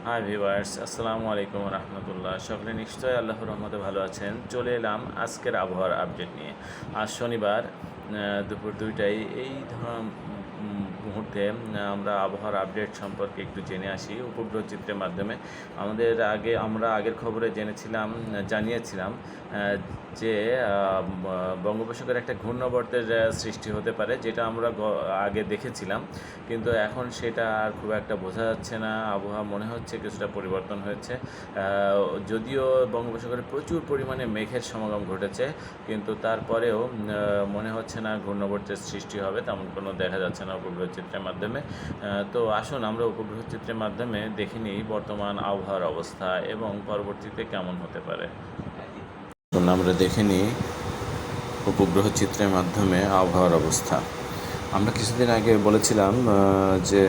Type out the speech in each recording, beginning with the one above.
Hi viewers, আসসালামু আলাইকুম রহমতুল্লাহ। সকলে নিশ্চয়ই আল্লাহর রহমতে ভালো আছেন। চলে এলাম আজকের আবহাওয়ার আপডেট নিয়ে। আজ শনিবার দুপুর 2টায় এই মুহূর্তে আমরা আবহাওয়ার আপডেট সম্পর্কে একটু জেনে আসি উপগ্রহ চিত্রের মাধ্যমে। আমরা আগের খবরে জানিয়েছিলাম যে বঙ্গোপসাগরে একটা ঘূর্ণাবর্তের সৃষ্টি হতে পারে, যেটা আমরা আগে দেখেছিলাম, কিন্তু এখন সেটা আর খুব একটা বোঝা যাচ্ছে না। আবহাওয়া মনে হচ্ছে কিছুটা পরিবর্তন হয়েছে। যদিও বঙ্গোপসাগরে প্রচুর পরিমাণে মেঘের সমাগম ঘটেছে, কিন্তু তারপরেও মনে হচ্ছে না ঘূর্ণাবর্তের সৃষ্টি হবে, তেমন কোনো দেখা যাচ্ছে না উপগ্রহ চিত্রের মাধ্যমে। তো আসুন আমরা উপগ্রহ চিত্রের মাধ্যমে দেখে নিই বর্তমান আবহাওয়ার অবস্থা এবং পরবর্তীতে কেমন হতে পারে। আমরা দেখে নিই উপগ্রহ চিত্রের মাধ্যমে আবহাওয়ার অবস্থা। আমরা কিছুদিন আগে বলেছিলাম যে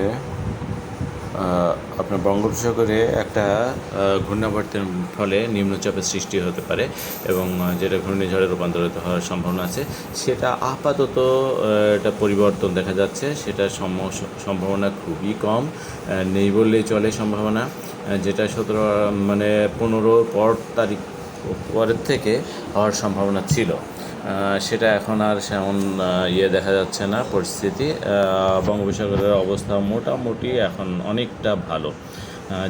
আপনার বঙ্গোপসাগরে একটা ঘূর্ণাবর্তের ফলে নিম্নচাপের সৃষ্টি হতে পারে এবং যেটা ঘূর্ণিঝড়ে রূপান্তরিত হওয়ার সম্ভাবনা আছে। সেটা আপাতত একটা পরিবর্তন দেখা যাচ্ছে, সেটা সম্ভাবনা খুবই কম, নেই বললেই চলে সম্ভাবনা। যেটা 15 তারিখ পরের থেকে হওয়ার সম্ভাবনা ছিল, সেটা এখন আর সেমন দেখা যাচ্ছে না পরিস্থিতি। বঙ্গোপসাগরের অবস্থা মোটামুটি এখন অনেকটা ভালো,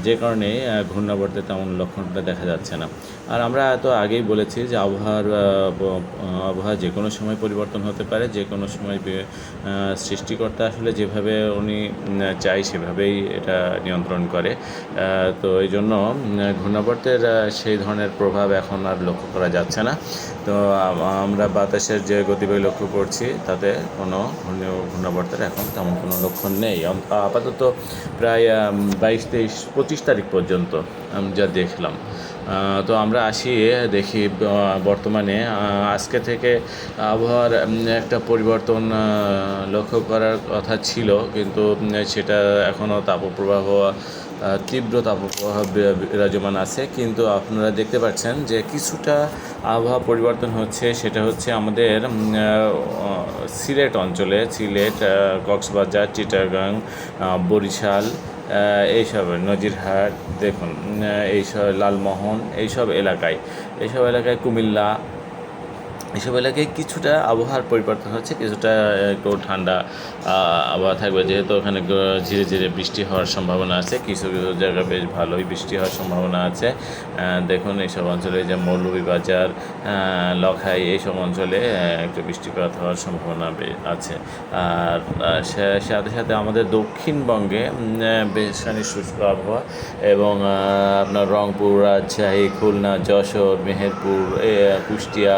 যে কারণে ঘূর্ণাবর্তে তেমন লক্ষণটা দেখা যাচ্ছে না। আর আমরা তো আগেই বলেছি যে আবহাওয়া যে কোনো সময় পরিবর্তন হতে পারে, যে কোনো সময় সৃষ্টিকর্তা আসলে যেভাবে উনি চাই সেভাবেই এটা নিয়ন্ত্রণ করে। তো এই জন্য ঘূর্ণাবর্তের সেই ধরনের প্রভাব এখন আর লক্ষ্য করা যাচ্ছে না। তো আমরা বাতাসের যে গতিবেগ লক্ষ্য করছি তাতে কোনো ঘূর্ণাবর্তের এখন তেমন কোনো লক্ষণ নেই আপাতত। প্রায় 22, 23, 25 তারিখ পর্যন্ত আমি যা দেখলাম। তো আমরা দেখি বর্তমানে আজকে থেকে আবহাওয়ার একটা পরিবর্তন লক্ষ্য করার কথা ছিল, কিন্তু সেটা এখনও তীব্র তাপপ্রবাহ বিরাজমান আছে। কিন্তু আপনারা দেখতে পাচ্ছেন যে কিছুটা আবহাওয়া পরিবর্তন হচ্ছে, সেটা হচ্ছে আমাদের সিলেট অঞ্চলে, কক্সবাজার, চিটাগাং, বরিশাল, এইসব নজিরহাট, দেখুন এইসব লালমোহন, এইসব এলাকায় কুমিল্লা, এসব এলাকায় কিছুটা আবহাওয়ার পরিবর্তন হচ্ছে, কিছুটা একটু ঠান্ডা আবহাওয়া থাকবে, যেহেতু ওখানে ধীরে ধীরে বৃষ্টি হওয়ার সম্ভাবনা আছে। কিছু কিছু জায়গায় বেশ ভালোই বৃষ্টি হওয়ার সম্ভাবনা আছে। দেখুন এইসব অঞ্চলে যে মৌলভীবাজার, লখাই, এইসব অঞ্চলে একটু বৃষ্টিপাত হওয়ার সম্ভাবনা আছে। আর সাথে সাথে আমাদের দক্ষিণবঙ্গে বেশ খানি শুষ্ক আবহাওয়া, এবং আপনার রংপুর, রাজশাহী, খুলনা, যশোর, মেহেরপুর, কুষ্টিয়া,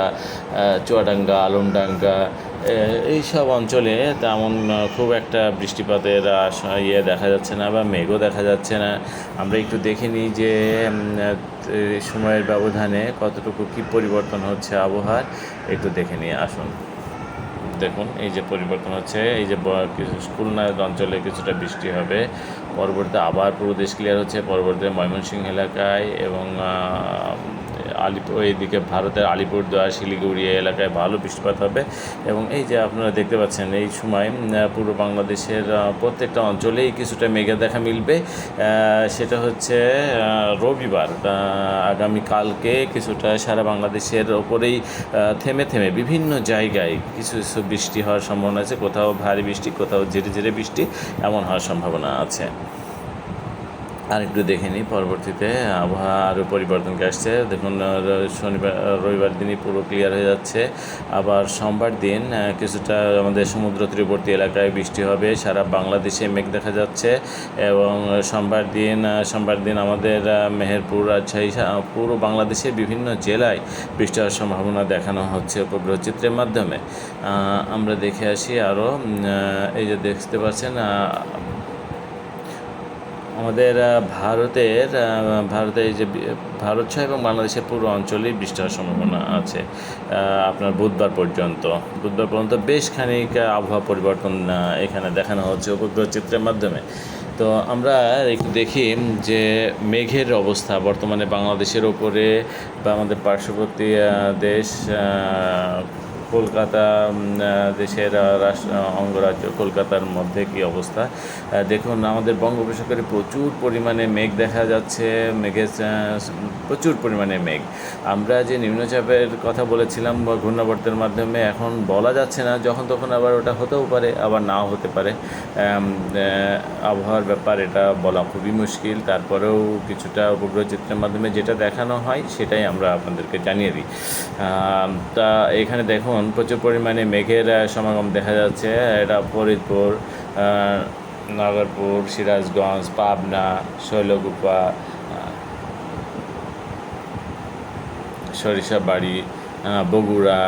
চুয়াডাঙ্গা, আলমডাঙ্গা, এইসব অঞ্চলে তেমন খুব একটা বৃষ্টিপাতের দেখা যাচ্ছে না, বা মেঘও দেখা যাচ্ছে না। আমরা একটু দেখে নিই যে সময়ের ব্যবধানে কতটুকু কী পরিবর্তন হচ্ছে আবহাওয়ার, একটু দেখে নিয়ে আসুন। দেখুন এই যে পরিবর্তন হচ্ছে, এই যে খুলনা অঞ্চলে কিছুটা বৃষ্টি হবে, পরবর্তীতে আবার পুরো দেশ ক্লিয়ার হচ্ছে, পরবর্তীতে ময়মনসিংহ এলাকায় এবং এইদিকে ভারতের আলিপুরদুয়ার, শিলিগুড়ি এলাকায় ভালো বৃষ্টিপাত হবে। এবং এই যে আপনারা দেখতে পাচ্ছেন এই সময় পুরো বাংলাদেশের প্রত্যেকটা অঞ্চলেই কিছুটা মেঘের দেখা মিলবে। সেটা হচ্ছে রবিবার, আগামীকালকে কিছুটা সারা বাংলাদেশের ওপরেই থেমে থেমে বিভিন্ন জায়গায় কিছু কিছু বৃষ্টি হওয়ার সম্ভাবনা আছে। কোথাও ভারী বৃষ্টি, কোথাও ঝিরে ঝিরে বৃষ্টি, এমন হওয়ার সম্ভাবনা আছে। আর একটু দেখে নিই পরবর্তীতে আবহাওয়া আরও পরিবর্তনকে আসছে। দেখুন রবিবার দিনই পুরো ক্লিয়ার হয়ে যাচ্ছে। আবার সোমবার দিন কিছুটা আমাদের সমুদ্র তীরবর্তী এলাকায় বৃষ্টি হবে, সারা বাংলাদেশে মেঘ দেখা যাচ্ছে। এবং সোমবার দিন আমাদের মেহেরপুর, রাজশাহী, পুরো বাংলাদেশের বিভিন্ন জেলায় বৃষ্টি হওয়ার সম্ভাবনা দেখানো হচ্ছে উপগ্রহ চিত্রের মাধ্যমে। আমরা দেখে আসি আরও। এই যে দেখতে পাচ্ছেন আমাদের ভারতের যে ভারত সহ এবং বাংলাদেশের পুরো অঞ্চলেই বৃষ্টি হওয়ার সম্ভাবনা আছে আপনার বুধবার পর্যন্ত বেশ খানিক আবহাওয়া পরিবর্তন এখানে দেখানো হচ্ছে উপগ্রহ চিত্রের মাধ্যমে। তো আমরা একটু দেখি যে মেঘের অবস্থা বর্তমানে বাংলাদেশের ওপরে বা আমাদের পার্শ্ববর্তী দেশ কলকাতা দেশের অঙ্গরাজ্য কলকাতার মধ্যে কি অবস্থা দেখুন। আমাদের বঙ্গোপসাগরে প্রচুর পরিমাণে মেঘ দেখা যাচ্ছে, মেঘের প্রচুর পরিমাণে মেঘ। আমরা যে নিম্নচাপের কথা বলেছিলাম বা ঘূর্ণাবর্তের মাধ্যমে, এখন বলা যাচ্ছে না, যখন তখন আবার ওটা হতেও পারে, আবার নাও হতে পারে। আবহাওয়ার ব্যাপার, এটা বলা খুবই মুশকিল। তারপরেও কিছুটা উপগ্রহ চিত্রের মাধ্যমে যেটা দেখানো হয় সেটাই আমরা আপনাদেরকে জানিয়ে দিই। তা এখানে দেখুন প্রচুর পরিমাণে মেঘের সমাগম দেখা যাচ্ছে। এটা ফরিদপুর, নাগরপুর, সিরাজগঞ্জ, পাবনা, শৈলকুপা, সরিষাবাড়ি, বগুড়া,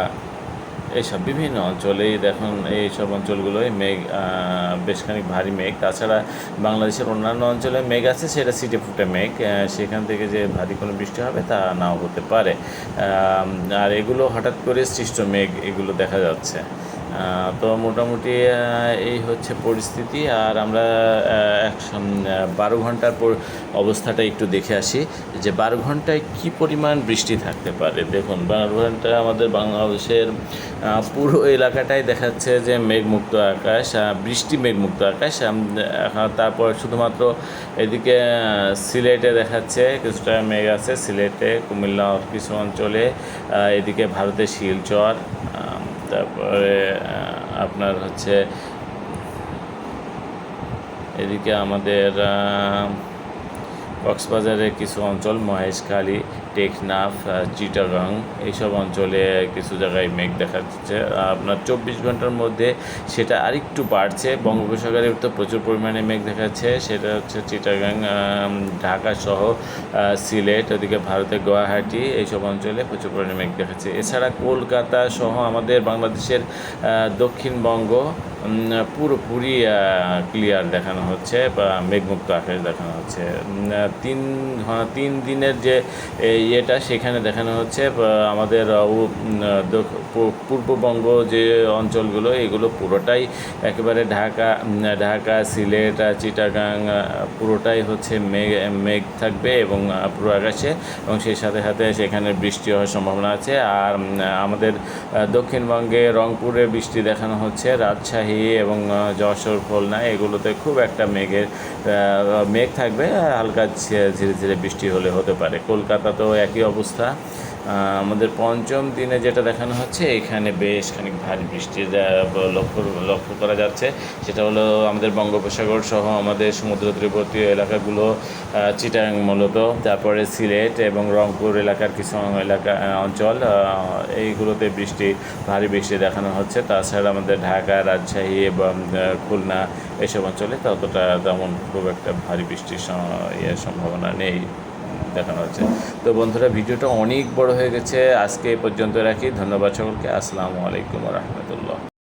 এইসব বিভিন্ন অঞ্চলেই দেখুন, এইসব অঞ্চলগুলোয় মেঘ, বেশ খানিক ভারী মেঘ। তাছাড়া বাংলাদেশের অন্যান্য অঞ্চলে মেঘ আছে, সেটা ছিটে ফুটে মেঘ, সেখান থেকে যে ভারী কোনো বৃষ্টি হবে তা নাও হতে পারে। আর এগুলো হঠাৎ করে সৃষ্ট মেঘ, এগুলো দেখা যাচ্ছে। তো মোটামুটি এই হচ্ছে পরিস্থিতি। আর আমরা 12 ঘন্টার পর অবস্থাটা একটু দেখে আসি যে 12 ঘন্টায় কী পরিমাণ বৃষ্টি থাকতে পারে। দেখুন 12 ঘন্টায় আমাদের বাংলাদেশের পুরো এলাকাটাই দেখাচ্ছে যে মেঘমুক্ত আকাশ, বৃষ্টি মেঘমুক্ত আকাশ। তারপর শুধুমাত্র এদিকে সিলেটে দেখাচ্ছে কিছুটা মেঘ আছে, সিলেটে, কুমিল্লা কিছু অঞ্চলে, এদিকে ভারতের শিলচর, তারপরে আপনার হচ্ছে এদিকে আমাদের কক্সবাজারের কিছু অঞ্চল, মহেশখালী, টেকনাফ, চিটাগাং, এইসব অঞ্চলে কিছু জায়গায় মেঘ দেখা যাচ্ছে। আপনার 24 ঘন্টার মধ্যে সেটা আরেকটু বাড়ছে। বঙ্গোপসাগরে তো প্রচুর পরিমাণে মেঘ দেখা যাচ্ছে, সেটা হচ্ছে চিটাগাং, ঢাকা সহ সিলেট, ওদিকে ভারতের গুয়াহাটি, এইসব অঞ্চলে প্রচুর পরিমাণে মেঘ দেখাচ্ছে। এছাড়া কলকাতা সহ আমাদের বাংলাদেশের দক্ষিণবঙ্গ পুরোপুরি ক্লিয়ার দেখানো হচ্ছে বা মেঘমুক্ত আকাশ দেখানো হচ্ছে। 3 দিনের যে ইয়েটা সেখানে দেখানো হচ্ছে আমাদের পূর্ববঙ্গ যে অঞ্চলগুলো, এগুলো পুরোটাই একেবারে ঢাকা, সিলেট, চিটাগাং পুরোটাই হচ্ছে মেঘ থাকবে এবং পুরো আকাশে, এবং সেই সাথে সাথে সেখানে বৃষ্টি হওয়ার সম্ভাবনা আছে। আর আমাদের দক্ষিণবঙ্গে রংপুরে বৃষ্টি দেখানো হচ্ছে, রাজশাহী এবং যশোর, খুলনা, এগুলোতে খুব একটা মেঘ থাকবে, হালকা ধীরে ধীরে বৃষ্টি হতে পারে। কলকাতাতেও একই অবস্থা। আমাদের পঞ্চম দিনে যেটা দেখানো হচ্ছে, এখানে বেশ খানিক ভারী বৃষ্টি লক্ষ্য করা যাচ্ছে। সেটা হলো আমাদের বঙ্গোপসাগর সহ আমাদের সমুদ্র তীরবর্তী এলাকাগুলো, চিটাগাং মূলত, তারপরে সিলেট এবং রংপুর এলাকার কিছু অঞ্চল, এইগুলোতে ভারী বৃষ্টি দেখানো হচ্ছে। তাছাড়া আমাদের ঢাকা, রাজশাহী এবং খুলনা, এইসব অঞ্চলে তেমন খুব একটা ভারী বৃষ্টির সম্ভাবনা নেই দেখানো হচ্ছে। তো বন্ধুরা, ভিডিওটা অনেক বড় হয়ে গেছে, আজকে এই পর্যন্ত রাখি। ধন্যবাদ সকলকে। আসসালামু আলাইকুম ওয়া রাহমাতুল্লাহ।